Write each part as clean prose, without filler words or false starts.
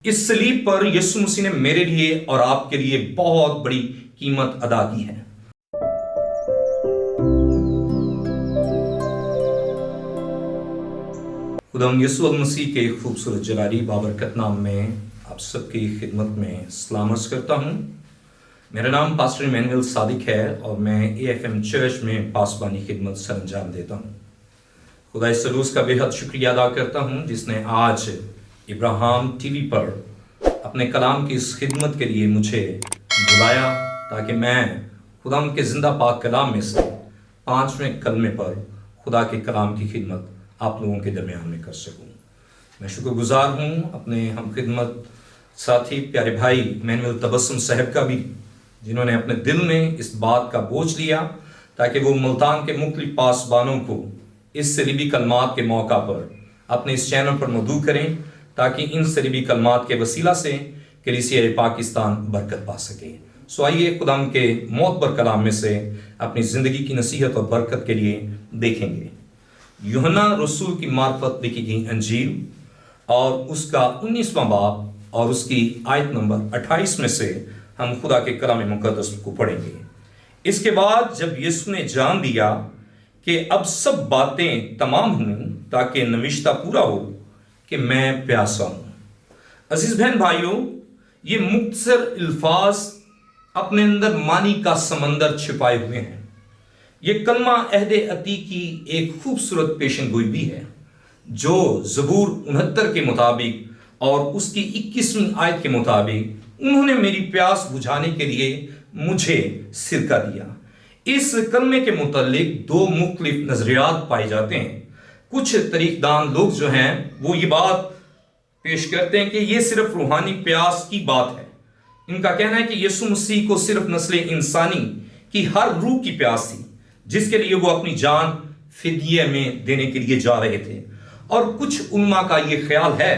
اس صلیب پر یسوع مسیح نے میرے لیے اور آپ کے لیے بہت بڑی قیمت ادا کی ہے۔ خداوند یسوع المسیح کے خوبصورت جلالی بابرکت نام میں آپ سب کی خدمت میں سلام عرض کرتا ہوں۔ میرا نام پاسٹر ایمینوئل صادق ہے اور میں AFM چرچ میں پاسبانی خدمت سر انجام دیتا ہوں۔ خدا سلوس کا بے حد شکریہ ادا کرتا ہوں جس نے آج ابراہیم ٹی وی پر اپنے کلام کی اس خدمت کے لیے مجھے بلایا تاکہ میں خدا ان کے زندہ پاک کلام میں سے 5ویں کلمے پر خدا کے کلام کی خدمت آپ لوگوں کے درمیان میں کر سکوں۔ میں شکر گزار ہوں اپنے ہم خدمت ساتھی پیارے بھائی ایمینوئل تبسم صاحب کا بھی، جنہوں نے اپنے دل میں اس بات کا بوجھ لیا تاکہ وہ ملتان کے مختلف پاسبانوں کو اس صلیبی کلمات کے موقع پر اپنے اس چینل پر مدعو کریں تاکہ ان صلیبی کلمات کے وسیلہ سے کلیسیا پاکستان برکت پا سکے۔ سو آئیے خدا کے معتبر کلام میں سے اپنی زندگی کی نصیحت اور برکت کے لیے دیکھیں گے۔ یوحنا رسول کی معرفت لکھی گئی انجیل اور اس کا 19واں باب اور اس کی آیت نمبر 28 میں سے ہم خدا کے کلام مقدس کو پڑھیں گے۔ اس کے بعد جب یسوع نے جان دیا کہ اب سب باتیں تمام ہوں تاکہ نوشتہ پورا ہو کہ میں پیاسا ہوں۔ عزیز بہن بھائیوں، یہ مختصر الفاظ اپنے اندر معنی کا سمندر چھپائے ہوئے ہیں۔ یہ کلمہ عہد عتیق کی ایک خوبصورت پیشن گوئی بھی ہے جو زبور 69 کے مطابق اور اس کی 21ویں آیت کے مطابق انہوں نے میری پیاس بجھانے کے لیے مجھے سرکہ دیا۔ اس کلمے کے متعلق 2 مختلف نظریات پائے جاتے ہیں۔ کچھ تاریخ دان لوگ جو ہیں وہ یہ بات پیش کرتے ہیں کہ یہ صرف روحانی پیاس کی بات ہے۔ ان کا کہنا ہے کہ یسوع مسیح کو صرف نسل انسانی کی ہر روح کی پیاس تھی جس کے لیے وہ اپنی جان فدیے میں دینے کے لیے جا رہے تھے، اور کچھ علماء کا یہ خیال ہے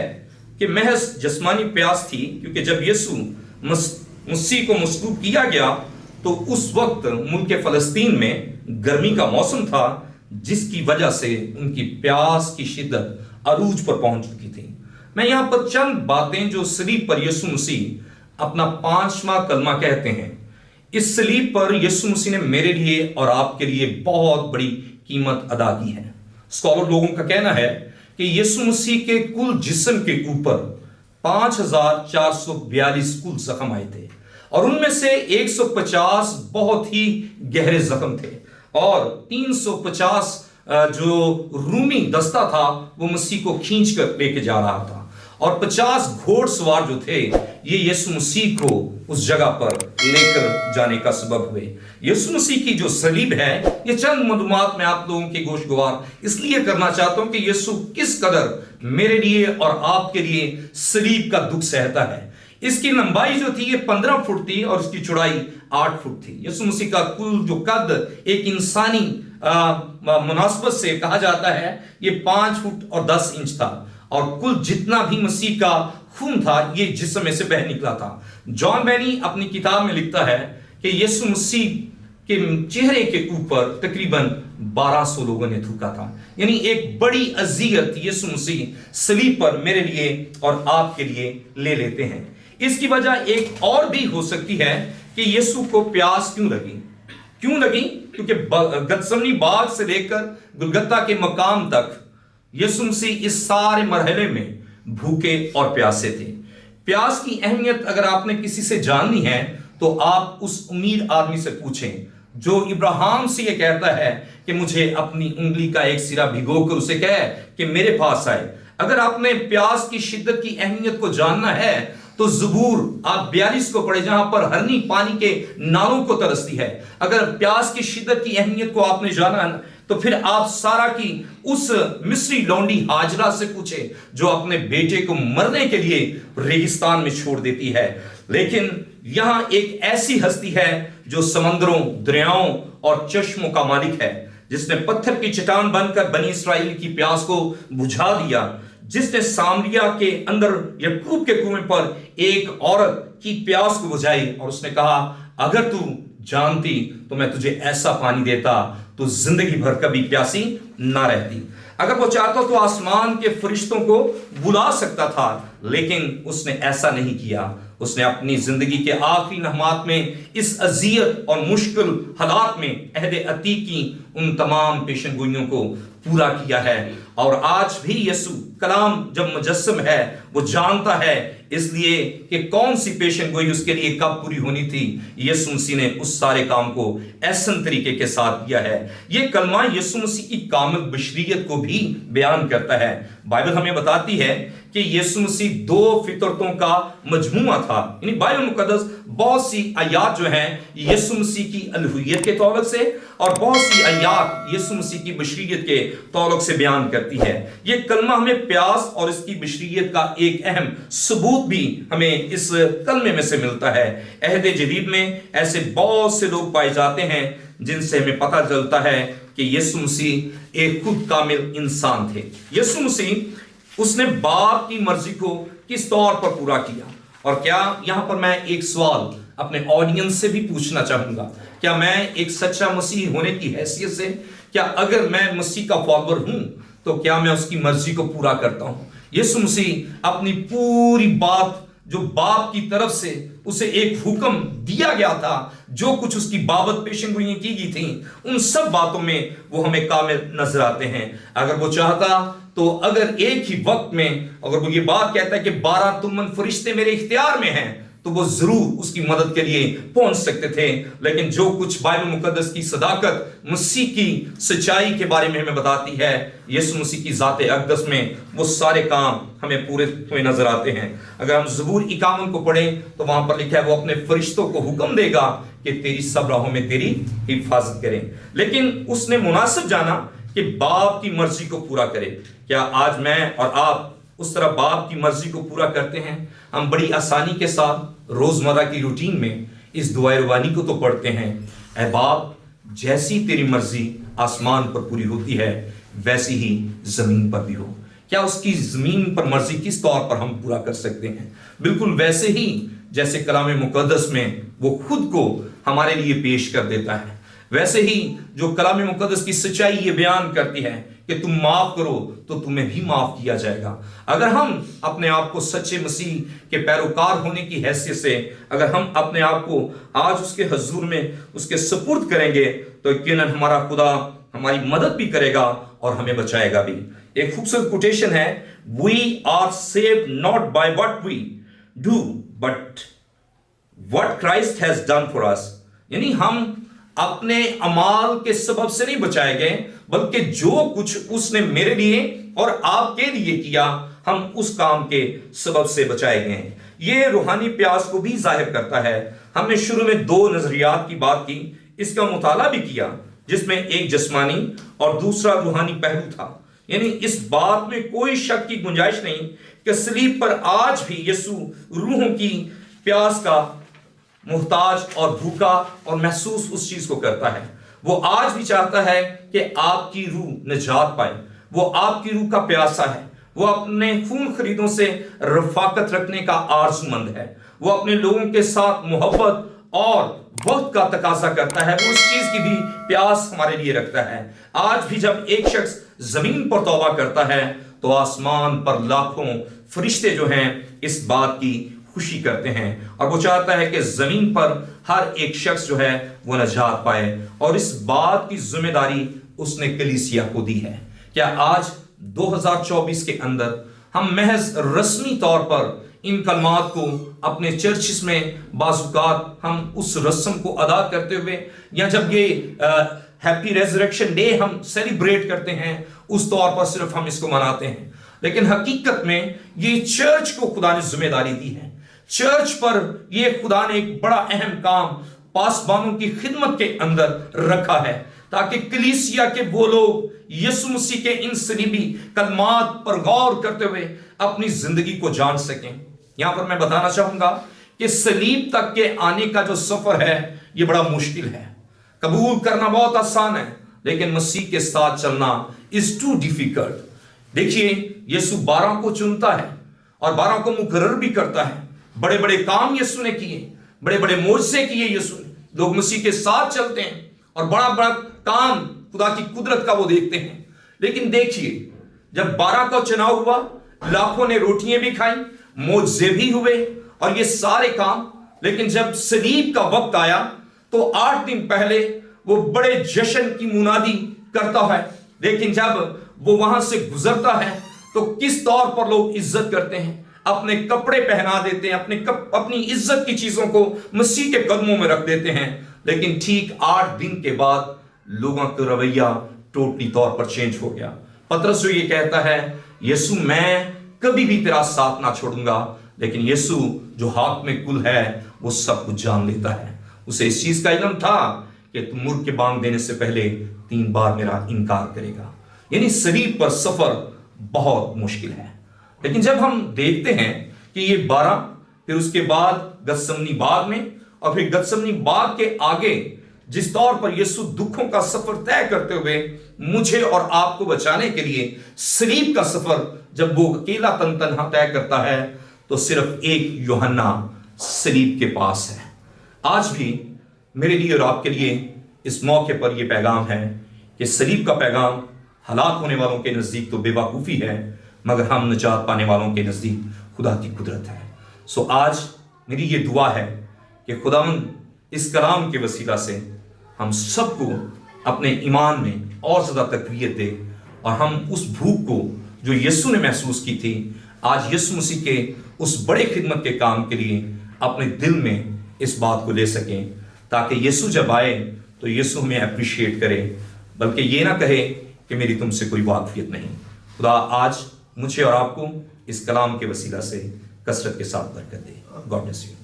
کہ محض جسمانی پیاس تھی، کیونکہ جب یسوع مسیح کو مصلوب کیا گیا تو اس وقت ملک فلسطین میں گرمی کا موسم تھا جس کی وجہ سے ان کی پیاس کی شدت عروج پر پہنچ چکی تھی۔ میں یہاں پر چند باتیں جو صلیب پر یسوع مسیح اپنا 5واں کلمہ کہتے ہیں، اس صلیب پر یسوع مسیح نے میرے لیے اور آپ کے لیے بہت بڑی قیمت ادا کی ہے۔ اسکالر لوگوں کا کہنا ہے کہ یسوع مسیح کے کل جسم کے اوپر 5442 کل زخم آئے تھے، اور ان میں سے 150 بہت ہی گہرے زخم تھے، اور 350 جو رومی دستہ تھا وہ مسیح کو کھینچ کر لے کے جا رہا تھا، اور 50 گھوڑ سوار جو تھے یہ یسوع مسیح کو اس جگہ پر لے کر جانے کا سبب ہوئے۔ یسوع مسیح کی جو صلیب ہے، یہ چند معلومات میں آپ لوگوں کے گوشگوار اس لیے کرنا چاہتا ہوں کہ یسوع کس قدر میرے لیے اور آپ کے لیے صلیب کا دکھ سہتا ہے۔ اس کی لمبائی جو تھی یہ 15 فٹ تھی اور اس کی چوڑائی 8 فٹ تھی۔ یسوع مسیح کا کل جو قد ایک انسانی مناسبت سے کہا جاتا ہے یہ 5 فٹ اور 10 انچ تھا، اور کل جتنا بھی مسیح کا خون تھا یہ جسم میں سے بہہ نکلا تھا۔ جان بینی اپنی کتاب میں لکھتا ہے کہ یسوع مسیح کے چہرے کے اوپر تقریباً 1200 لوگوں نے تھوکا تھا، یعنی ایک بڑی اذیت یسوع مسیح صلیب پر میرے لیے اور آپ کے لیے لے لیتے ہیں۔ اس کی وجہ ایک اور بھی ہو سکتی ہے کہ یسوع کو پیاس کیوں لگی؟ کیونکہ گتسمنی باغ سے لے کر گلگتہ کے مقام تک یسوع مسیح اس سارے مرحلے میں بھوکے اور پیاسے تھے۔ پیاس کی اہمیت اگر آپ نے کسی سے جاننی ہے تو آپ اس امیر آدمی سے پوچھیں جو ابراہیم سے یہ کہتا ہے کہ مجھے اپنی انگلی کا ایک سرا بھگو کر اسے کہے کہ میرے پاس آئے۔ اگر آپ نے پیاس کی شدت کی اہمیت کو جاننا ہے تو زبور آپ 42 کو پڑھے جہاں پر ہرنی پانی کے نالوں کو ترستی ہے۔ اگر پیاس کی شدت کی اہمیت کو آپ نے جانا تو پھر آپ سارا کی اس مصری لونڈی ہاجرہ سے پوچھے جو اپنے بیٹے کو مرنے کے لیے ریگستان میں چھوڑ دیتی ہے۔ لیکن یہاں ایک ایسی ہستی ہے جو سمندروں، دریاؤں اور چشموں کا مالک ہے، جس نے پتھر کی چٹان بن کر بنی اسرائیل کی پیاس کو بجھا دیا، جس نے سامریا کے اندر یعقوب کے کنویں پر ایک عورت کی پیاس کو بجھائی، اور اس نے کہا اگر تو جانتی تو میں تجھے ایسا پانی دیتا تو زندگی بھر کبھی پیاسی نہ رہتی۔ اگر وہ چاہتا تو آسمان کے فرشتوں کو بلا سکتا تھا، लेकिन उसने ऐसा नहीं किया। उसने अपनी जिंदगी के आखिरी लम्हात में इस अजियत और मुश्किल हालात में अहद अतीक की उन तमाम पेशन गोइयों को पूरा किया है। और आज भी यीशु कलाम जब मुजस्सम है, वो जानता है इसलिए कि कौन सी पेशन गोई उसके लिए कब पूरी होनी थी। यीशु मसीह ने उस सारे काम को ऐसन तरीके के साथ किया है। ये कलमा यीशु मसीह की कामिल बशरियत को भी बयान करता है। बाइबल हमें बताती है कि यीशु मसीह दो फितरतों का मजमुआ था। यानी बाइबल मुकद्दस बहुत सी आयात जो हैं यीशु मसीह की अलूहियत के तौलक से और बहुत सी आयात यीशु मसीह की बशरियत के तौलक से बयान करती है। ये कलमा हमें प्यास और इसकी बशरियत का एक अहम सबूत भी हमें इस कलमे में से मिलता है। अहद जदीद में ऐसे बहुत से लोग पाए जाते हैं जिनसे हमें पता चलता है कि यीशु मसीह एक खुद कामिल इंसान थे। यीशु मसीह उसने बाप की मर्जी को किस तौर पर पूरा किया। और क्या यहां पर मैं एक सवाल अपने ऑडियंस से भी पूछना चाहूंगा, क्या मैं एक सच्चा मसीह होने की हैसियत से, क्या अगर मैं मसीह का फॉलोअर हूं तो क्या मैं उसकी मर्जी को पूरा करता हूं? यीशु मसीह अपनी पूरी बात जो बाप की तरफ से उसे एक हुक्म दिया गया था, जो कुछ उसकी बाबत पेशन गोइयां की गई थी, उन सब बातों में वो हमें कामिल नजर आते हैं। अगर वो चाहता तो अगर एक ही वक्त में अगर वो ये बात कहता है कि 12 तुमन फरिश्ते मेरे इख्तियार में हैं, तो वो जरूर उसकी मदद के लिए पहुंच सकते थे। लेकिन जो कुछ बाइबल मुकद्दस की सदाकत मसीह की सच्चाई के बारे में हमें बताती है, यीशु मसीह की जाते अक़दस में वो सारे काम हमें पूरे हुए नजर आते हैं। अगर हम ज़बूर 51 को पढ़ें तो वहां पर लिखा है वो अपने फरिश्तों को हुक्म देगा कि तेरी सब राहों में तेरी हिफाजत करें। लेकिन उसने मुनासिब जाना कि बाप की मर्जी को पूरा करे। क्या आज मैं और आप उस तरह बाप की मर्जी को पूरा करते हैं? हम बड़ी आसानी के साथ रोजमर्रा की रूटीन में इस दुआ रवानी को तो पढ़ते हैं, ऐ बाप जैसी तेरी मर्जी आसमान पर पूरी होती है वैसी ही जमीन पर भी हो। क्या उसकी जमीन पर मर्जी किस तौर पर हम पूरा कर सकते हैं? बिल्कुल वैसे ही जैसे कलाम मुकद्दस में वो खुद को हमारे लिए पेश कर देता है, वैसे ही जो कलाम मुकद्दस की सच्चाई ये बयान करती है कि तुम माफ करो तो तुम्हें भी माफ किया जाएगा। अगर हम अपने आप को सच्चे मसीह के पैरोकार होने की हैसियत से अगर हम अपने आप को आज उसके हजूर में उसके सुपुर्द करेंगे तो यकीनन हमारा खुदा हमारी मदद भी करेगा और हमें बचाएगा भी। एक खूबसूरत कोटेशन है, we are saved not by what we do but what Christ has done for us. यानी हम अपने अमाल के सबब से नहीं बचाए गए, बल्कि जो कुछ उसने मेरे लिए और आपके लिए किया हम उस काम के सबब से बचाए गए हैं। ये रूहानी प्यास को भी जाहिर करता है। हमने शुरू में दो नजरियात की बात की, इसका मुताला भी किया, जिसमें एक जिस्मानी और दूसरा रूहानी पहलू था। यानी इस बात में कोई शक की गुंजाइश नहीं कि सलीब पर आज भी यीशु रूहों की प्यास का मुहताज और भूखा और महसूस उस चीज को करता है। वो आज भी चाहता है कि आपकी रूह निजात पाए। वो आपकी रूह का प्यासा है। वो अपने खून खरीदों से रफाकत रखने का आरज़ूमंद है। वो अपने लोगों के साथ मोहब्बत और वक्त का तकाजा करता है। वो उस चीज की भी प्यास हमारे लिए रखता है। आज भी जब एक शख्स जमीन पर तौबा करता है तो आसमान पर लाखों फरिश्ते जो हैं इस बात की खुशी करते हैं और वो चाहता है कि जमीन पर हर एक शख्स जो है वो नजात पाए। और इस बात की जिम्मेदारी उसने कलीसिया को दी है। क्या आज 2024 के अंदर हम महज रस्मी तौर पर इन कलमात को अपने चर्चिस में बाजुकात हम उस रस्म को अदा करते हुए, या जब ये हैप्पी रेजरेक्शन डे हम सेलिब्रेट करते हैं उस तौर पर सिर्फ हम इसको मनाते हैं? लेकिन हकीकत में ये चर्च को खुदा ने जिम्मेदारी दी है। चर्च पर ये खुदा ने एक बड़ा अहम काम पासबानों की खिदमत के अंदर रखा है, ताकि कलीसिया के वो लोग यीशु मसीह के इन सलीबी कलमात पर गौर करते हुए अपनी जिंदगी को जान सकें। यहां पर मैं बताना चाहूंगा कि सलीब तक के आने का जो सफर है ये बड़ा मुश्किल है। कबूल करना बहुत आसान है, लेकिन मसीह के साथ चलना इज टू डिफिकल्ट। देखिए, यीशु 12 को चुनता है और 12 को मुकर्रर भी करता है। बड़े बड़े काम यीशु ने किए, बड़े बड़े मोजज़े किए यीशु ने। लोग मसीह के साथ चलते हैं और बड़ा बड़ा काम खुदा की कुदरत का वो देखते हैं। लेकिन देखिए, जब 12 का चुनाव हुआ, लाखों ने रोटियां भी खाई, मोज़े भी हुए और ये सारे काम, लेकिन जब सलीब का वक्त आया तो 8 दिन पहले वो बड़े जश्न की मुनादी करता है, लेकिन जब वो वहां से गुजरता है तो किस तौर पर लोग इज्जत करते हैं, अपने कपड़े पहना देते हैं, अपनी इज्जत की चीजों को मसीह के कदमों में रख देते हैं। लेकिन ठीक 8 दिन के बाद लोगों का रवैया टोटली तौर पर चेंज हो गया। पतरस ये कहता है, यीशु मैं कभी भी तेरा साथ ना छोड़ूंगा, लेकिन यीशु जो हाकिम कुल है वो सब कुछ जान लेता है। उसे इस चीज का इल्म था कि तुम मुर्ग के बांग देने से पहले 3 बार मेरा इनकार करेगा। यानी सलीब पर सफर बहुत मुश्किल है। लेकिन जब हम देखते हैं कि ये 12, फिर उसके बाद गतसमनी बाग में, और फिर गतसमनी बाग के आगे जिस तौर पर यीशु दुखों का सफर तय करते हुए मुझे और आपको बचाने के लिए सलीब का सफर जब वो अकेला तन तय करता है, तो सिर्फ एक यूहन्ना सलीब के पास है। आज भी मेरे लिए और आपके लिए इस मौके पर यह पैगाम है कि सलीब का पैगाम हलाक होने वालों के नजदीक तो बेवकूफ़ी है, मगर हम निजात पाने वालों के नजदीक खुदा की कुदरत है। सो आज मेरी ये दुआ है कि खुदावंद इस कलाम के वसीला से हम सबको अपने ईमान में और ज़्यादा तक़वियत दे, और हम उस भूख को जो यीशु ने महसूस की थी, आज यीशु मसीह के उस बड़े खिदमत के काम के लिए अपने दिल में इस बात को ले सकें, ताकि यीशु जब आए तो यीशु हमें अप्रिशिएट करे, बल्कि ये ना कहे कि मेरी तुमसे कोई वाकफियत नहीं। खुदा आज मुझे और आपको इस कलाम के वसीला से कसरत के साथ बरकत दे। God bless you.